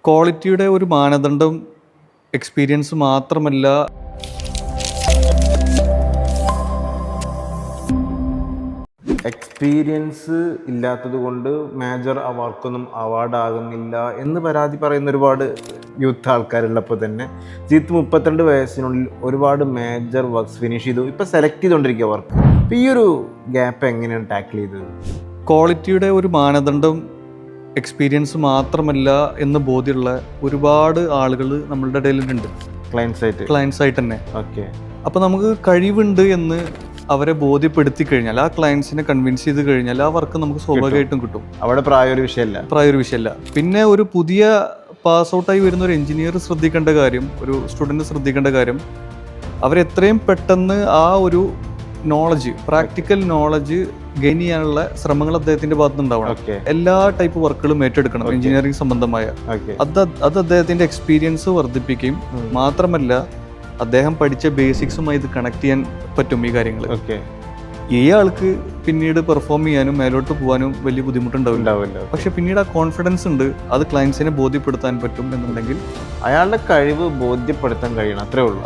ക്വാളിറ്റിയുടെ ഒരു മാനദണ്ഡം എക്സ്പീരിയൻസ് മാത്രമല്ല. എക്സ്പീരിയൻസ് ഇല്ലാത്തത് കൊണ്ട് മേജർ വർക്കൊന്നും അവാർഡാകുന്നില്ല എന്ന് പരാതി പറയുന്ന ഒരുപാട് യൂത്ത് ആൾക്കാരുള്ളപ്പോൾ തന്നെ ജിത്ത് 32 വയസ്സിനുള്ളിൽ ഒരുപാട് മേജർ വർക്ക്സ് ഫിനിഷ് ചെയ്തു. ഇപ്പോൾ സെലക്ട് ചെയ്തുകൊണ്ടിരിക്കുക വർക്ക്. അപ്പോൾ ഈ ഒരു ഗ്യാപ്പ് എങ്ങനെയാണ് ടാക്കിൾ ചെയ്തത്? ക്വാളിറ്റിയുടെ ഒരു മാനദണ്ഡം എക്സ്പീരിയൻസ് മാത്രമല്ല എന്ന് ബോധ്യമുള്ള ഒരുപാട് ആളുകൾ നമ്മളുടെ ഇടയിലുണ്ട്. ക്ലയൻസ് ആയിട്ട് തന്നെ. ഓക്കെ. അപ്പോൾ നമുക്ക് കഴിവുണ്ട് എന്ന് അവരെ ബോധ്യപ്പെടുത്തി കഴിഞ്ഞാൽ, ആ ക്ലയൻസിനെ കൺവിൻസ് ചെയ്ത് കഴിഞ്ഞാൽ ആ വർക്ക് നമുക്ക് സ്വാഭാവികമായിട്ടും കിട്ടും. അവിടെ പ്രായ ഒരു വിഷയമല്ല. പിന്നെ ഒരു പുതിയ പാസ് ഔട്ടായി വരുന്ന ഒരു എഞ്ചിനീയർ ശ്രദ്ധിക്കേണ്ട കാര്യം, ഒരു സ്റ്റുഡൻറ്റ് ശ്രദ്ധിക്കേണ്ട കാര്യം, അവരെത്രയും പെട്ടെന്ന് ആ ഒരു നോളജ്, പ്രാക്ടിക്കൽ നോളജ് ഗെയിൻ ചെയ്യാനുള്ള ശ്രമങ്ങൾ അദ്ദേഹത്തിന്റെ ഭാഗത്തുനിന്നുണ്ടാവണം. എല്ലാ ടൈപ്പ് വർക്കുകളും ഏറ്റെടുക്കണം എഞ്ചിനീയറിംഗ് സംബന്ധമായ. അത് അദ്ദേഹത്തിന്റെ എക്സ്പീരിയൻസ് വർദ്ധിപ്പിക്കുകയും മാത്രമല്ല അദ്ദേഹം പഠിച്ച ബേസിക്സുമായി ഇത് കണക്ട് ചെയ്യാൻ പറ്റും ഈ കാര്യങ്ങൾ. ഈ ആൾക്ക് പിന്നീട് പെർഫോം ചെയ്യാനും മേലോട്ട് പോകാനും വലിയ ബുദ്ധിമുട്ടുണ്ടാവില്ല. പക്ഷെ പിന്നീട് ആ കോൺഫിഡൻസ് ഉണ്ട്, അത് ക്ലയൻസിനെ ബോധ്യപ്പെടുത്താൻ പറ്റും എന്നുണ്ടെങ്കിൽ അയാളുടെ കഴിവ് ബോധ്യപ്പെടുത്താൻ കഴിയണം. അത്രേ ഉള്ളൂ.